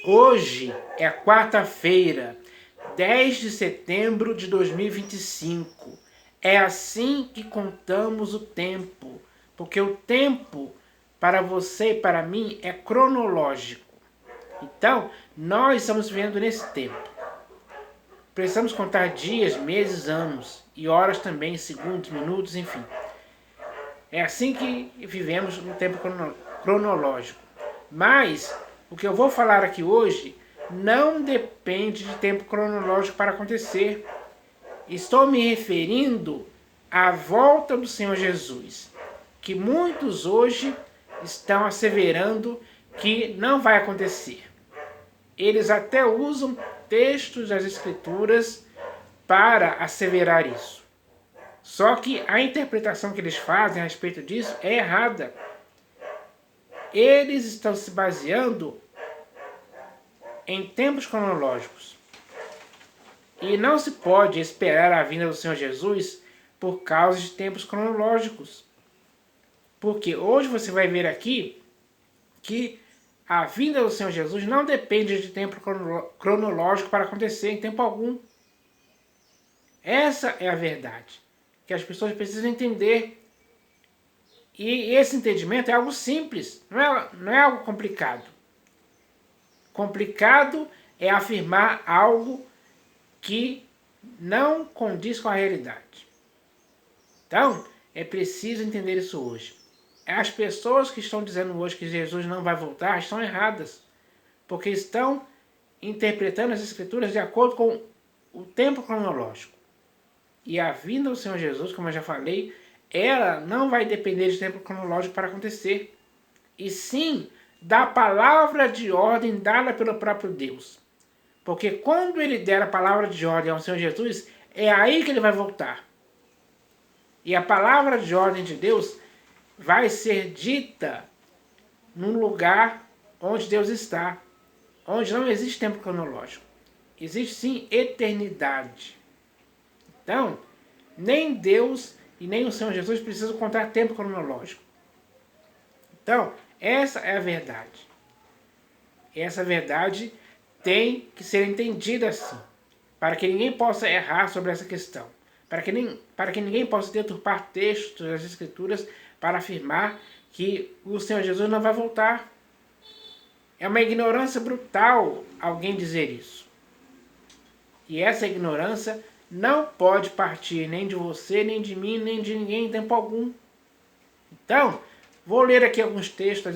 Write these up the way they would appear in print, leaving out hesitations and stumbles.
Hoje é quarta-feira, 10 de setembro de 2025. É assim que contamos o tempo, porque o tempo para você e para mim é cronológico. Então, nós estamos vivendo nesse tempo. Precisamos contar dias, meses, anos e horas também, segundos, minutos, enfim. É assim que vivemos no tempo cronológico. Mas o que eu vou falar aqui hoje não depende de tempo cronológico para acontecer. Estou me referindo à volta do Senhor Jesus, que muitos hoje estão asseverando que não vai acontecer. Eles até usam textos das Escrituras para asseverar isso. Só que a interpretação que eles fazem a respeito disso é errada. Eles estão se baseando em tempos cronológicos. E não se pode esperar a vinda do Senhor Jesus por causa de tempos cronológicos. Porque hoje você vai ver aqui que a vinda do Senhor Jesus não depende de tempo cronológico para acontecer em tempo algum. Essa é a verdade que as pessoas precisam entender. E esse entendimento é algo simples, não é algo complicado. Complicado é afirmar algo que não condiz com a realidade. Então, é preciso entender isso hoje. As pessoas que estão dizendo hoje que Jesus não vai voltar estão erradas, porque estão interpretando as Escrituras de acordo com o tempo cronológico. E a vinda do Senhor Jesus, como eu já falei, ela não vai depender de tempo cronológico para acontecer, e sim da palavra de ordem dada pelo próprio Deus. Porque quando ele der a palavra de ordem ao Senhor Jesus, é aí que ele vai voltar. E a palavra de ordem de Deus vai ser dita num lugar onde Deus está, onde não existe tempo cronológico. Existe sim eternidade. Então, nem Deus e nem o Senhor Jesus precisam contar tempo cronológico. Então, essa é a verdade. Essa verdade tem que ser entendida assim, para que ninguém possa errar sobre essa questão, para que ninguém possa deturpar textos das Escrituras para afirmar que o Senhor Jesus não vai voltar. É uma ignorância brutal alguém dizer isso. E essa ignorância não pode partir nem de você, nem de mim, nem de ninguém em tempo algum. Então, vou ler aqui alguns textos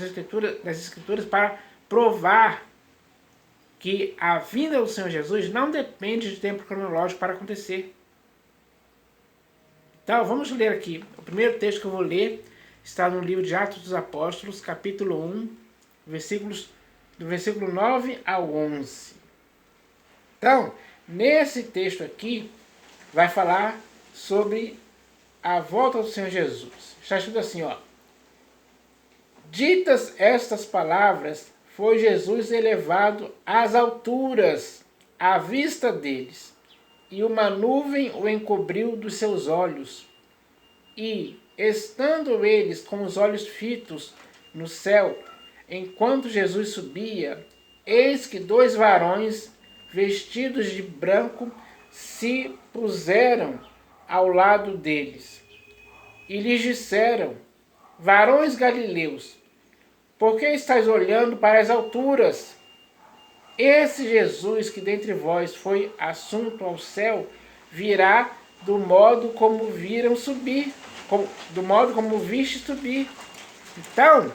das Escrituras para provar que a vinda do Senhor Jesus não depende de tempo cronológico para acontecer. Então, vamos ler aqui. O primeiro texto que eu vou ler está no livro de Atos dos Apóstolos, capítulo 1, do versículo 9 ao 11. Então, nesse texto aqui, vai falar sobre a volta do Senhor Jesus. Está escrito assim, ó. Ditas estas palavras, foi Jesus elevado às alturas, à vista deles, e uma nuvem o encobriu dos seus olhos. E, estando eles com os olhos fitos no céu, enquanto Jesus subia, eis que dois varões, vestidos de branco, se puseram ao lado deles. E lhes disseram, varões galileus, por que estáis olhando para as alturas? Esse Jesus que dentre vós foi assunto ao céu, virá do modo como viram subir, do modo como viste subir. Então,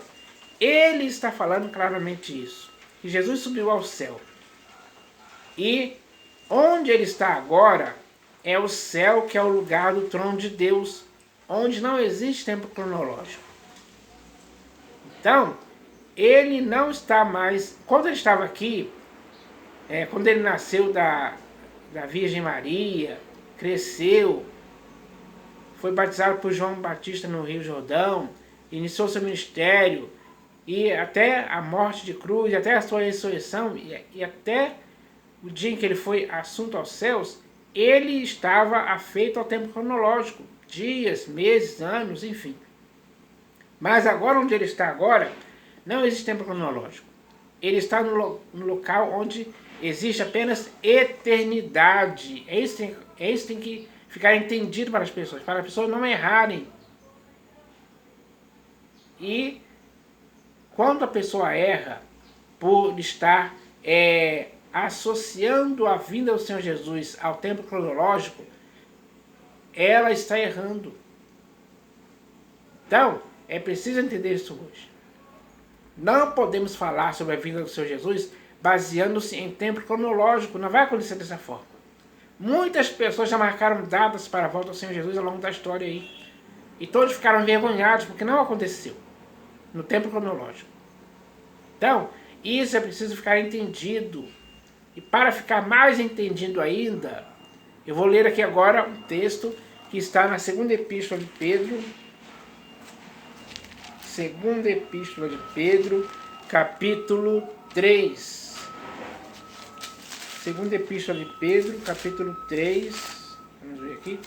ele está falando claramente isso, que Jesus subiu ao céu. E onde ele está agora é o céu, que é o lugar do trono de Deus, onde não existe tempo cronológico. Então, ele não está mais... Quando ele estava aqui, quando ele nasceu da Virgem Maria, cresceu, foi batizado por João Batista no Rio Jordão, iniciou seu ministério, e até a morte de cruz, até a sua ressurreição, e até o dia em que ele foi assunto aos céus, ele estava afeito ao tempo cronológico, dias, meses, anos, enfim. Mas agora, onde ele está agora, não existe tempo cronológico. ele está no local onde existe apenas eternidade. É isso que tem que ficar entendido para as pessoas não errarem. E quando a pessoa erra por estar associando a vinda do Senhor Jesus ao tempo cronológico, ela está errando. Então, é preciso entender isso hoje. Não podemos falar sobre a vinda do Senhor Jesus baseando-se em tempo cronológico. Não vai acontecer dessa forma. Muitas pessoas já marcaram datas para a volta do Senhor Jesus ao longo da história aí. E todos ficaram envergonhados porque não aconteceu no tempo cronológico. Então, isso é preciso ficar entendido. E para ficar mais entendido ainda, eu vou ler aqui agora um texto que está na segunda epístola de Pedro. Segunda epístola de Pedro, capítulo 3. Segunda epístola de Pedro, capítulo 3. Vamos ver aqui.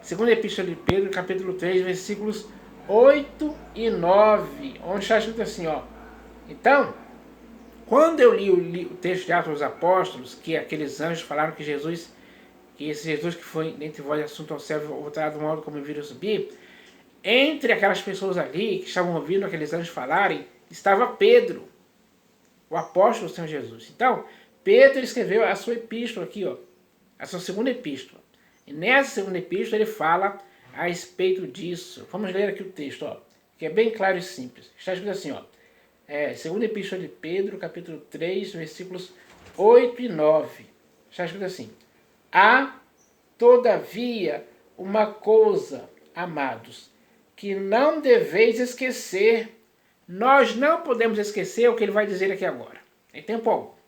Segunda epístola de Pedro, capítulo 3, versículos 8 e 9. Onde está escrito assim, ó. Então, quando eu li o texto de Atos dos Apóstolos, que aqueles anjos falaram que esse Jesus que foi dentre vós assunto ao céu, voltará do modo como viram subir, entre aquelas pessoas ali que estavam ouvindo aqueles anjos falarem, estava Pedro, o apóstolo do Senhor Jesus. Então, Pedro escreveu a sua epístola aqui, ó, a sua segunda epístola. E nessa segunda epístola ele fala a respeito disso. Vamos ler aqui o texto, ó, que é bem claro e simples. Está escrito assim, ó, segunda epístola de Pedro, capítulo 3, versículos 8 e 9. Está escrito assim: há, todavia, uma coisa, amados, que não deveis esquecer. Nós não podemos esquecer o que ele vai dizer aqui agora, em tempo algum.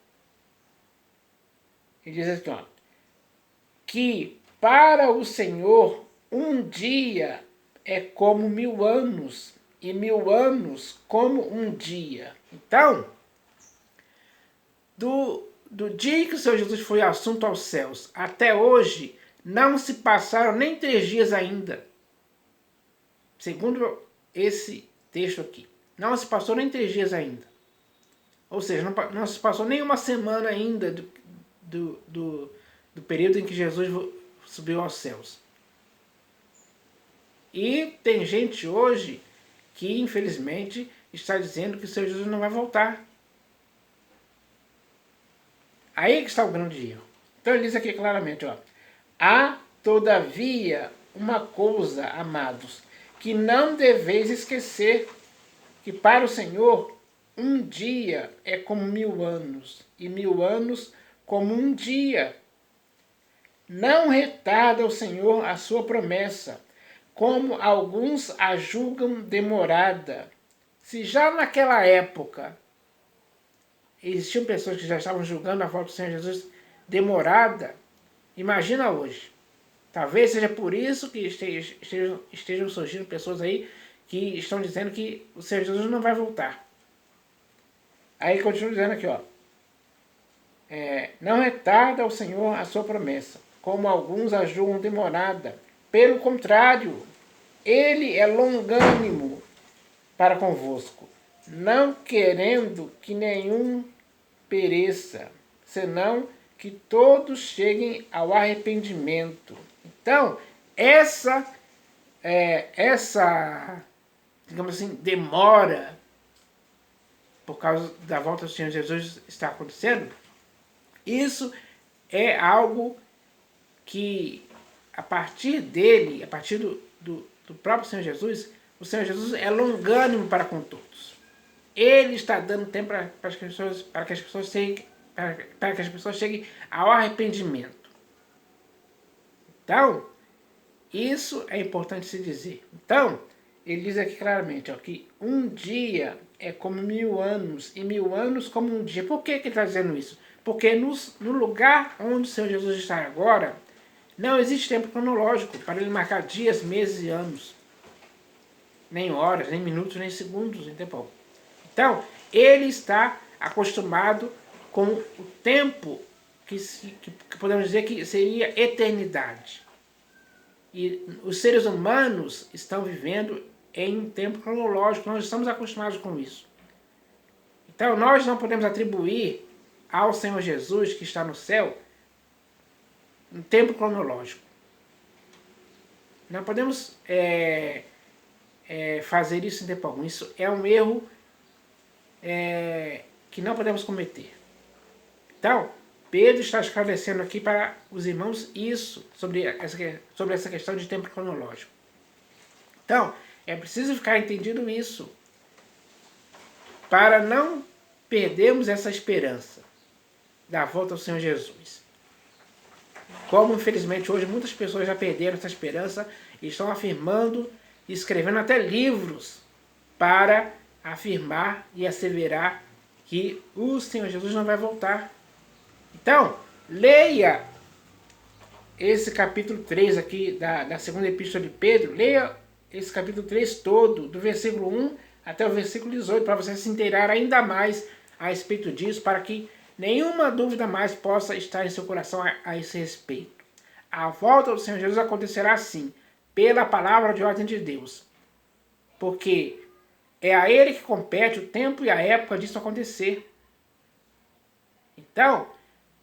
Ele diz assim, ó, que para o Senhor um dia é como 1000 anos, e 1000 anos como um dia. Então, do dia que o Senhor Jesus foi assunto aos céus até hoje, não se passaram nem 3 dias ainda. Segundo esse texto aqui. Não se passou nem 3 dias ainda. Ou seja, não se passou nem uma semana ainda do período em que Jesus subiu aos céus. E tem gente hoje que, infelizmente, está dizendo que o Senhor Jesus não vai voltar. Aí que está o grande erro. Então ele diz aqui claramente, ó, há, todavia, uma coisa, amados, que não deveis esquecer, que para o Senhor um dia é como 1000 anos, e 1000 anos como um dia. Não retarda o Senhor a sua promessa, como alguns a julgam demorada. Se já naquela época existiam pessoas que já estavam julgando a volta do Senhor Jesus demorada, imagina hoje. Talvez seja por isso que estejam surgindo pessoas aí que estão dizendo que o Senhor Jesus não vai voltar. Aí continua dizendo aqui, ó. Não retarda o Senhor a sua promessa, como alguns a julgam demorada. Pelo contrário, ele é longânimo para convosco, não querendo que nenhum pereça, senão que todos cheguem ao arrependimento. Então, essa digamos assim, demora por causa da volta do Senhor Jesus está acontecendo, isso é algo que, a partir dele, a partir do próprio Senhor Jesus, o Senhor Jesus é longânimo para com todos. Ele está dando tempo para que as pessoas cheguem ao arrependimento. Então, isso é importante se dizer. Então, ele diz aqui claramente, ó, que um dia é como 1000 anos, e 1000 anos como um dia. Por que ele está dizendo isso? Porque no lugar onde o Senhor Jesus está agora, não existe tempo cronológico para ele marcar dias, meses e anos. Nem horas, nem minutos, nem segundos em tempo algum. Então, ele está acostumado com o tempo que podemos dizer que seria eternidade. E os seres humanos estão vivendo em um tempo cronológico, nós estamos acostumados com isso. Então nós não podemos atribuir ao Senhor Jesus que está no céu um tempo cronológico. Não podemos fazer isso em tempo algum. Isso é um erro que não podemos cometer. Então, Pedro está esclarecendo aqui para os irmãos isso, sobre essa questão de tempo cronológico. Então, é preciso ficar entendido isso, para não perdermos essa esperança da volta ao Senhor Jesus. Como, infelizmente, hoje muitas pessoas já perderam essa esperança e estão afirmando, escrevendo até livros para afirmar e asseverar que o Senhor Jesus não vai voltar. Então, leia esse capítulo 3 aqui da segunda epístola de Pedro, leia esse capítulo 3 todo, do versículo 1 até o versículo 18, para você se inteirar ainda mais a respeito disso, para que nenhuma dúvida mais possa estar em seu coração a esse respeito. A volta do Senhor Jesus acontecerá assim, pela palavra de ordem de Deus, porque é a Ele que compete o tempo e a época disso acontecer. Então,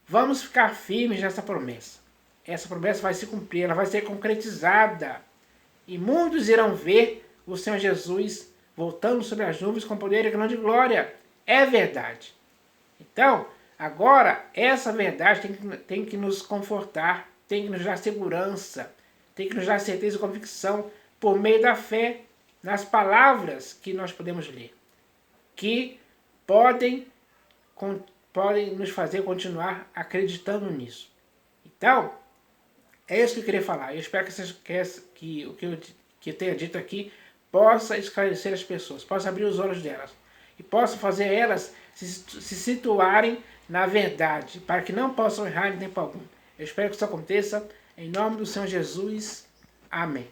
vamos ficar firmes nessa promessa. Essa promessa vai se cumprir, ela vai ser concretizada. E muitos irão ver o Senhor Jesus voltando sobre as nuvens com poder e grande glória. É verdade. Então, agora, essa verdade tem que nos confortar, tem que nos dar segurança, tem que nos dar certeza e convicção por meio da fé nas palavras que nós podemos ler, que podem nos fazer continuar acreditando nisso. Então, é isso que eu queria falar. Eu espero que o que eu tenha dito aqui possa esclarecer as pessoas, possa abrir os olhos delas e possa fazer elas se situarem na verdade, para que não possam errar em tempo algum. Eu espero que isso aconteça em nome do Senhor Jesus. Amém.